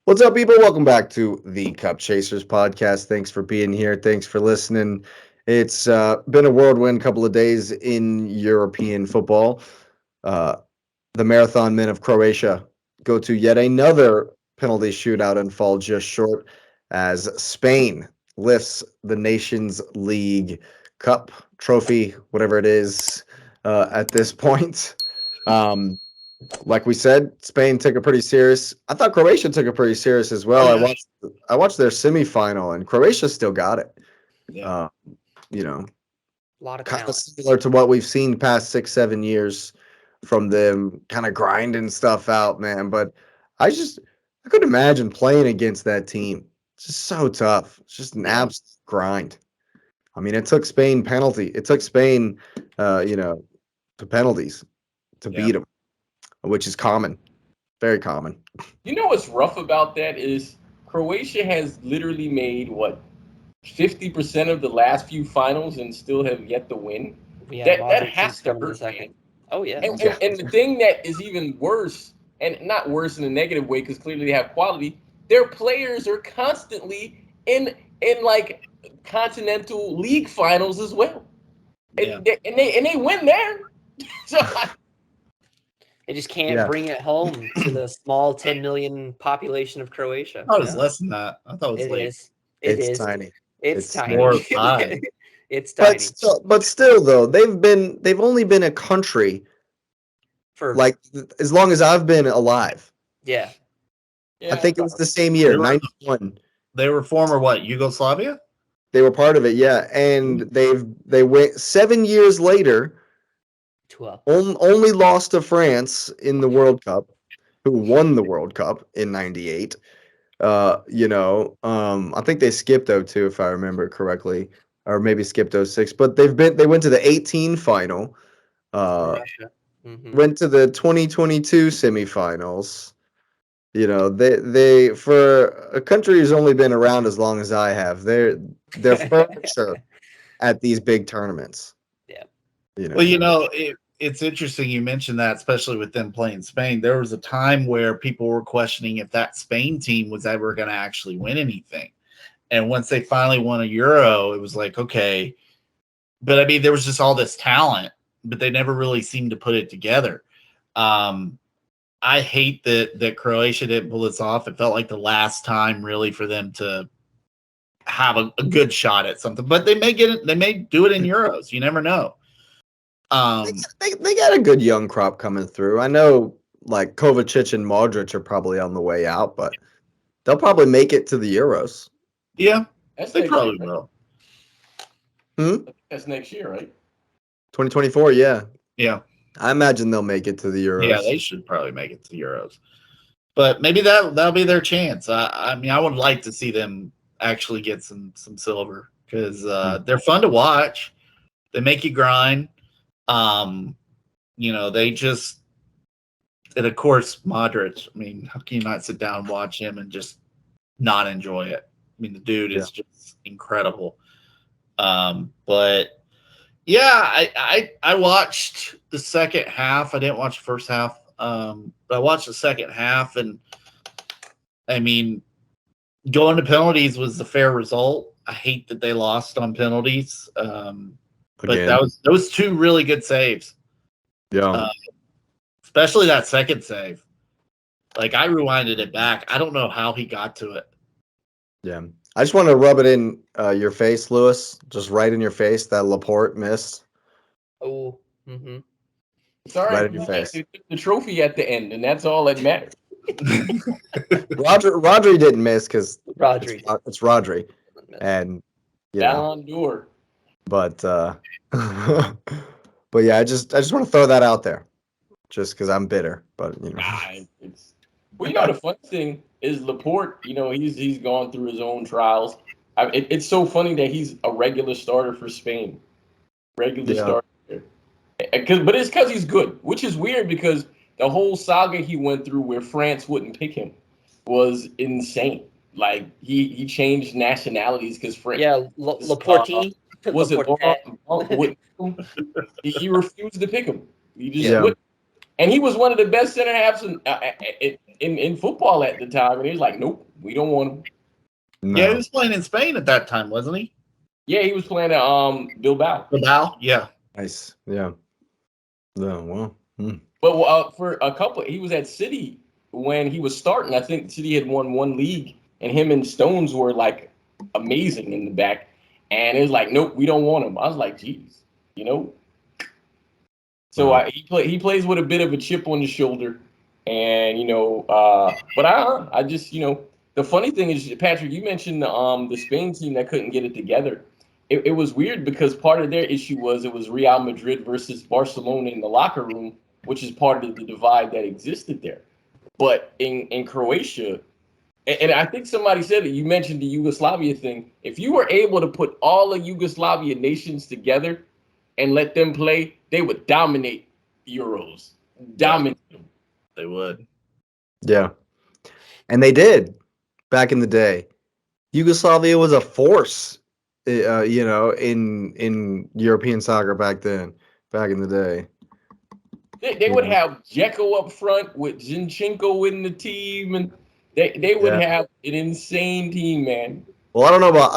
What's up, people? Welcome back to the Cup Chasers podcast. Thanks for being here. Thanks for listening. It's been a whirlwind couple of days in European football. Uh, the Marathon Men of Croatia go to yet another penalty shootout and fall just short as Spain lifts the Nations League Cup trophy, whatever it is, at this point. Um, like we said, Spain took it pretty serious. I thought Croatia took it pretty serious as well. Oh, I yeah. watched their semifinal, and Croatia still got it. Yeah. Uh, you know, A lot of kind of talent. similar to what we've seen past 6, 7 years from them, kind of grinding stuff out, man. But I couldn't imagine playing against that team. It's just so tough. It's just an absolute grind. I mean, it took Spain penalty. It took Spain, to penalties to Yeah. beat them, which is common, very common. You know what's rough about that is Croatia has literally made 50% of the last few finals and still have yet to win. Yeah, That Modric has is to coming in hurt, second. man. Oh yeah. And the thing that is even worse, and not worse in a negative way, because clearly they have quality. Their players are constantly in like continental league finals as well, Yeah. and they win there. So They just can't Yeah. bring it home to the small 10 million population of Croatia. I thought it was Yeah. less than that. I thought it was It like is. It It's is. tiny. It's It's tiny. more 5. It's But tiny. still though, they've only been a country For like as long as I've been alive. yeah. I think it was the same year, They were- 91. They were former what? Yugoslavia? They were part of it, yeah. And they went 7 years later, 12. only lost to France in the World Cup, who won the World Cup in 98. I think they skipped '02 if I remember correctly, or maybe skipped '06. But they went to the 18 final, Russia. went to the 2022 semifinals. They for a country who's only been around as long as I have, they're furniture at these big tournaments. Yeah. Well, it's interesting you mentioned that, especially with them playing Spain. There was a time where people were questioning if that Spain team was ever going to actually win anything. And once they finally won a Euro, it was like, okay. But I mean, there was just all this talent, but they never really seemed to put it together. I hate that Croatia didn't pull this off. It felt like the last time really for them to have a good shot at something, but they may get it. They may do it in Euros. You never know. They got a good young crop coming through. I know like Kovacic and Modric are probably on the way out, but they'll probably make it to the Euros. Yeah, that's they next probably year, right? will. That's next year, right? 2024, yeah. Yeah, I imagine they'll make it to the Euros. yeah, they should probably make it to the Euros. But maybe that'll be their chance. I mean, I would like to see them actually get some silver because they're fun to watch. They make you grind. They just, and of course Modric. I mean, how can you not sit down and watch him and just not enjoy it? I mean, the dude is just incredible. But yeah, I watched the second half. I didn't watch the first half. But I watched the second half, and I mean, going to penalties was the fair result. I hate that they lost on penalties. But those two really good saves. Yeah. Especially that second save. Like, I rewinded it back. I don't know how he got to it. Yeah. I just want to rub it in your face, Lewis. Just right in your face, that Laporte miss. Oh. Mm-hmm. It's all right. Right in your face. They took the trophy at the end, and that's all that matters. Rodri didn't miss because Rodri. it's Rodri. And Ballon d'Or. but but yeah, I just want to throw that out there. Just because I'm bitter. But The funny thing is Laporte, he's gone through his own trials. It's so funny that he's a regular starter for Spain. Starter. But it's because he's good, which is weird because the whole saga he went through where France wouldn't pick him was insane. Like he changed nationalities because France. Yeah, Laporte. Was it Laporte. Laurent? He refused to pick him. He just Yeah. wouldn't. And he was one of the best center halves in football at the time. And he was like, nope, we don't want him. No. Yeah, he was playing in Spain at that time, wasn't he? Yeah, he was playing at Bilbao. Bilbao? Yeah. Nice. Yeah. No, well. But for a couple, he was at City when he was starting. I think City had won one league, and him and Stones were like amazing in the back. And it was like, nope, we don't want him. I was like, geez, you know. So Wow. he plays with a bit of a chip on his shoulder, and but I just the funny thing is, Patrick, you mentioned the Spain team that couldn't get it together. It was weird because part of their issue was it was Real Madrid versus Barcelona in the locker room, which is part of the divide that existed there. But in Croatia, and I think somebody said it, you mentioned the Yugoslavia thing. If you were able to put all the Yugoslavia nations together and let them play, they would dominate Euros. Dominate them. They would. Yeah. And they did back in the day. Yugoslavia was a force, in European soccer back then, back in the day. They would have Dzeko up front with Zinchenko in the team, and they would have an insane team, man. Well, I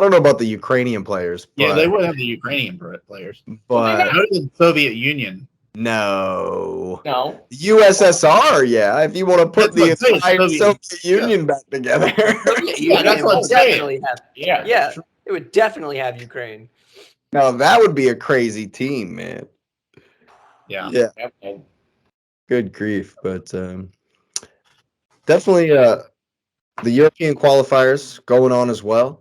don't know about the Ukrainian players, but Yeah, they would have the Ukrainian players. but Go to the Soviet Union. no. No. USSR, yeah. If you want to put That's the what I'm saying, entire Soviet- Soviet Union back together. Yeah, that's what I'm saying. Definitely have. Yeah. Yeah, it would definitely have Ukraine. Now that would be a crazy team, man. Yeah. Yeah. Okay. Good grief. But definitely the European qualifiers going on as well.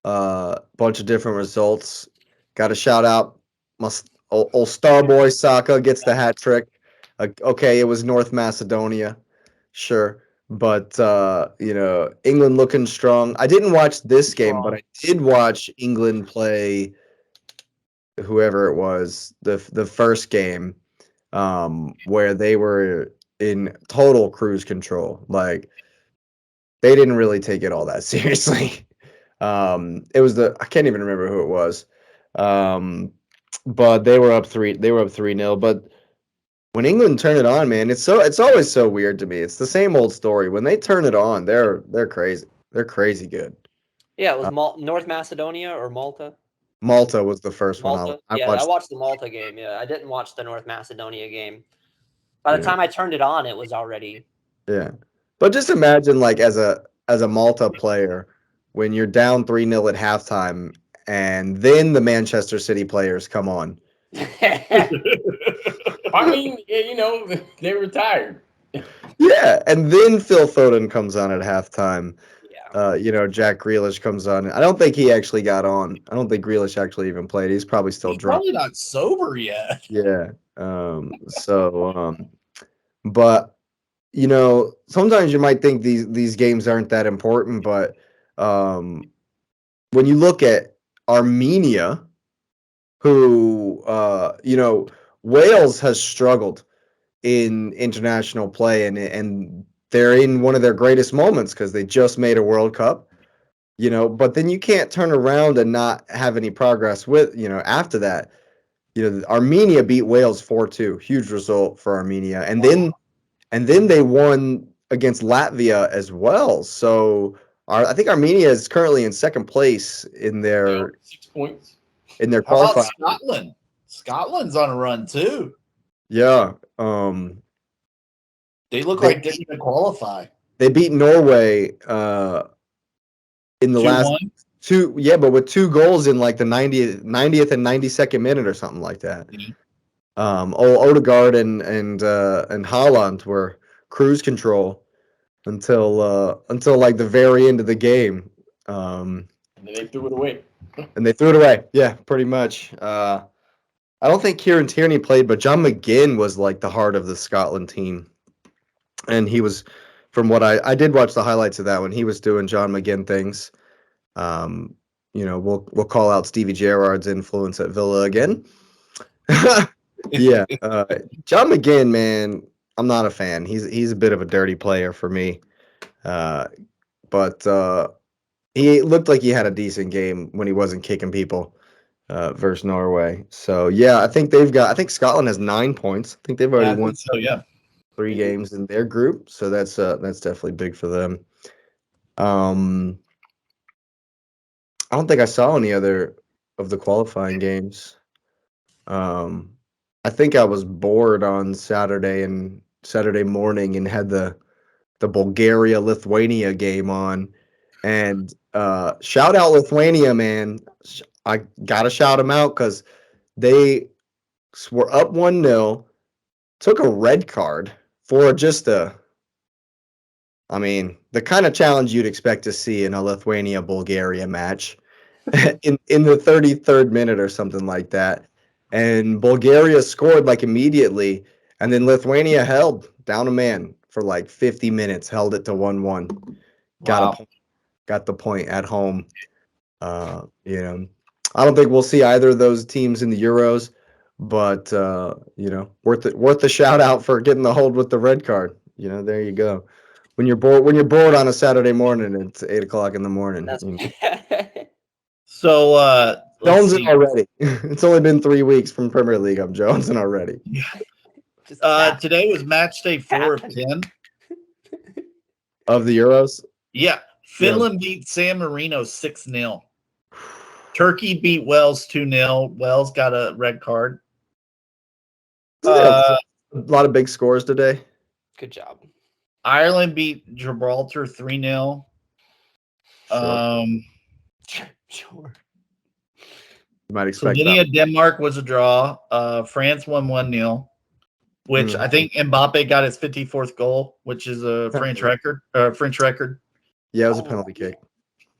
Bunch of different results. Got to shout out my old star boy Saka gets the hat trick. Okay, it was North Macedonia, sure, but England looking strong. I didn't watch this game, but I did watch England play whoever it was the first game, where they were in total cruise control. Like they didn't really take it all that seriously. It was I can't even remember who it was. But they were up 3-0. But when England turned it on, man, it's always so weird to me. It's the same old story. When they turn it on, they're crazy. They're crazy good. Yeah, it was North Macedonia or Malta. Malta was the first Malta. one. I I watched the Malta game. Yeah, I didn't watch the North Macedonia game. By the Yeah. time I turned it on, it was already. Yeah, but just imagine like as a Malta player when you're down 3-0 at halftime, and then the Manchester City players come on. I mean, they retired. Yeah, and then Phil Foden comes on at halftime. Yeah. Jack Grealish comes on. I don't think he actually got on. I don't think Grealish actually even played. He's probably still He's drunk. probably not sober yet. Yeah. But sometimes you might think these games aren't that important, but when you look at Armenia, who Wales has struggled in international play, and they're in one of their greatest moments because they just made a World Cup, but then you can't turn around and not have any progress with, after that. Armenia beat Wales 4-2, huge result for Armenia, and then they won against Latvia as well. So I think Armenia is currently in second place in their 6 points. in their How about qualifying. Scotland? Scotland's on a run too. Yeah. They look like they're going to qualify. They beat Norway in the last 2-1? two. Yeah, but with 2 goals in like the 90th and 92nd minute or something like that. Mhm. Odegaard and Haaland were cruise control until like the very end of the game. And then they threw it away. And they threw it away. Yeah, pretty much. I don't think Kieran Tierney played, but John McGinn was like the heart of the Scotland team. And he was, from what I did watch the highlights of that when he was doing John McGinn things. We'll call out Stevie Gerrard's influence at Villa again. Yeah. John McGinn, man, I'm not a fan. He's a bit of a dirty player for me. But he looked like he had a decent game when he wasn't kicking people versus Norway. So yeah, I think Scotland has 9 points. I think they've already won. So yeah. 3 games in their group, so that's definitely big for them. I don't think I saw any other of the qualifying games. I think I was bored on Saturday morning and had the Bulgaria-Lithuania game on. And shout out Lithuania, man. I gotta shout them out because they were up 1-0, took a red card for just the kind of challenge you'd expect to see in a Lithuania-Bulgaria match in the 33rd minute or something like that. And Bulgaria scored like immediately, and then Lithuania held down a man for like 50 minutes, held it to 1-1. Wow. Got the point at home. I don't think we'll see either of those teams in the Euros, but worth the shout out for getting the hold with the red card. There you go. When you're bored on a Saturday morning, it's 8:00 in the morning. That's So let's Jonesing see. already. It's only been 3 weeks from Premier League. I'm jonesing already. just tap. Today was match day 4 of 10. Of the Euros? Yeah. Finland beat San Marino 6-0. Turkey beat Wales 2-0. Wales got a red card. A lot of big scores today. Good job. Ireland beat Gibraltar 3-0. Sure. You might expect Slovenia, that. Denmark was a draw. France won 1-0, which I think Mbappe got his 54th goal, which is a French record. Yeah, it was a penalty kick.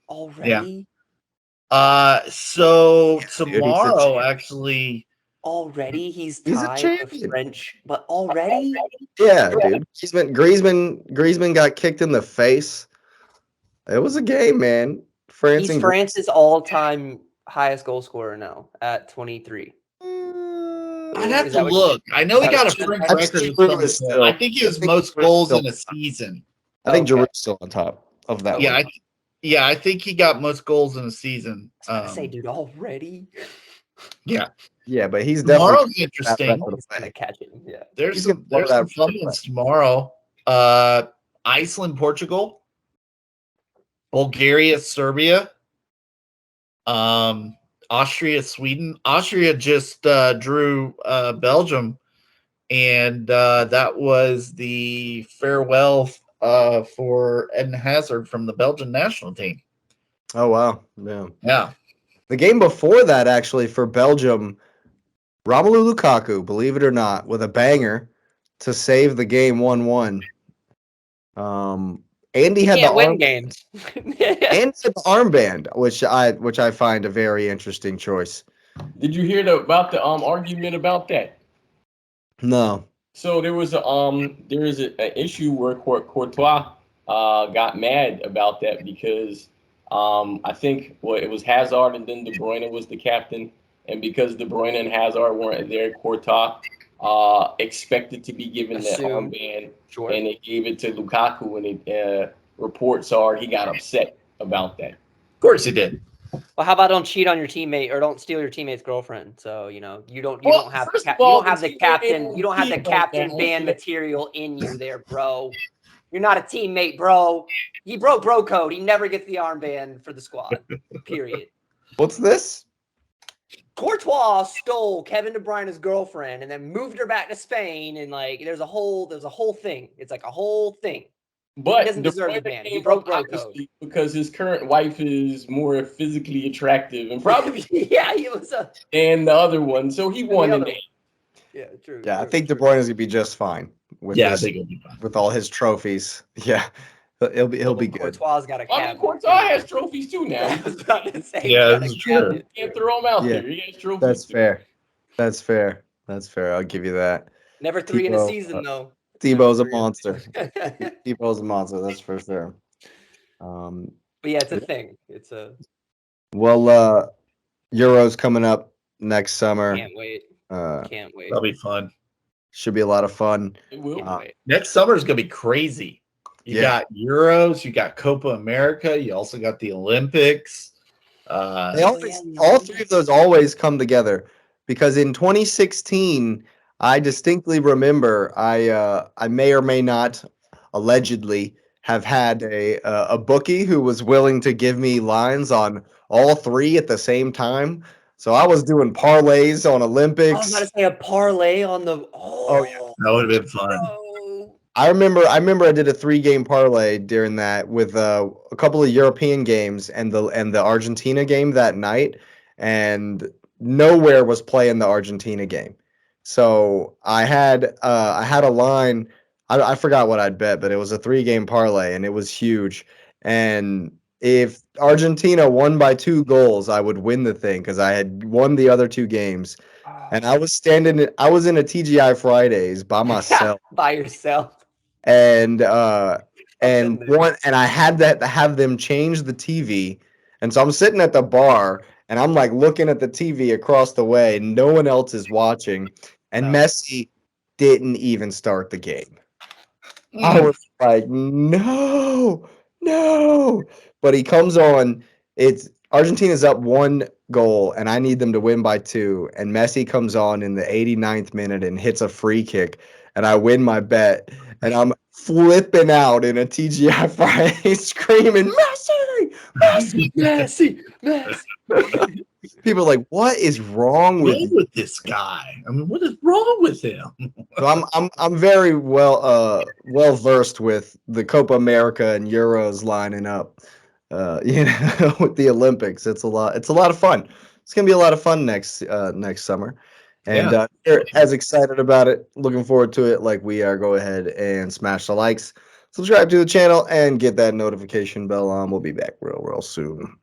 Already? So Dude, tomorrow, actually, Already He's he's a tied with champion. French, but already? Yeah, dude. Griezmann got kicked in the face. It was a game, man. He's France's all-time highest goal scorer now at 23. I'd have Is to that what look. I know he got a Giroud French is record. still- I think he has I think most Giroud's goals still- in a season. I think Okay. Giroud's still on top of that Yeah, one. I think he got most goals in a season. I was gonna say, dude, already? Yeah. Yeah, but he's Tomorrow's definitely interesting. that He's gonna catch it. Yeah. There's He's some gonna blow there's some that fun record. ones tomorrow. Iceland, Portugal, Bulgaria, Serbia, Austria, Sweden. Austria just drew Belgium, and that was the farewell for Eden Hazard from the Belgian national team. Oh wow. Yeah. Yeah. The game before that, actually, for Belgium, Romelu Lukaku, believe it or not, with a banger to save the game 1-1. Andy had the Can't win arm games. and had the armband, which I find a very interesting choice. Did you hear about the argument about that? No. So there was an issue where Courtois got mad about that because I think it was Hazard and then De Bruyne was the captain, and because De Bruyne and Hazard weren't there, Courtois expected to be given the Assumed. armband, Sure. and they gave it to Lukaku, and reports are he got upset about that. Of course he did. Well, how about don't cheat on your teammate or don't steal your teammate's girlfirl? So you don't have first the of all, captain that band material in you there, bro. You're not a teammate, bro. He broke bro code. He never gets the armband for the squad. Period. What's this? Courtois stole Kevin De Bruyne's girlfriend and then moved her back to Spain, and like there's a whole thing. It's like a whole thing. But He doesn't De deserve the Bruyne ban. He came broke up, bro code. obviously, because his current wife is more physically attractive and probably Yeah, he was a and the other one, so he won in other that. one. Yeah, true. Yeah, I true, think De true. Bruyne is gonna be just fine with Yeah, I this, think it'll be fine. with all his trophies. Yeah, he'll be good. Courtois got a I cabinet. mean, Courtois has trophies too now. I was about to say, Yeah, he's got this a is true. cabinet. You can't throw him out Yeah. there. He has trophies. That's too. fair. That's fair. That's fair. I'll give you that. Never 3 in a Tebow, season though. Tebow's a Never 3 in monster. season. Tebow's a monster. That's for sure. But yeah, it's a thing. It's a Well, Euros coming up next summer. can't wait. Can't wait. That'll be fun. Should be a lot of fun. It will. Can't wait. Next summer is gonna be crazy. You Yeah. got Euros, you got Copa America, you also got the Olympics. They Oh, always, yeah, the all Olympics. three of those always come together because in 2016, I distinctly remember I may or may not allegedly have had a bookie who was willing to give me lines on all three at the same time. So I was doing parlays on I was Olympics. about to say a parlay on the. Oh, yeah. That would have been fun. No. I remember I did a 3-game parlay during that with a couple of European games and the Argentina game that night, and nowhere was playing the Argentina game. So I had a line. I forgot what I'd bet, but it was a 3-game parlay and it was huge. And if Argentina won by 2 goals, I would win the thing because I had won the other 2 games. And I was in a TGI Fridays by myself. By yourself. And been there. I had to have them change the TV. And so I'm sitting at the bar and I'm like looking at the TV across the way, no one else is watching, and No. Messi didn't even start the game. I was like, no, no. But he comes on. It's Argentina's up 1 goal, and I need them to win by 2. And Messi comes on in the 89th minute and hits a free kick, and I win my bet. And I'm flipping out in a TGI Friday, screaming, Messi, Messi. Messi, Messi. People are like, what is wrong with Wrong you? with this guy? I mean, what is wrong with him? So I'm very well versed with the Copa America and Euros lining up. With the Olympics, it's a lot of fun. It's gonna be a lot of fun next summer, and Yeah. we're as excited about it. Looking forward to it like we are. Go ahead and smash the likes, subscribe to the channel, and get that notification bell on. We'll be back real soon.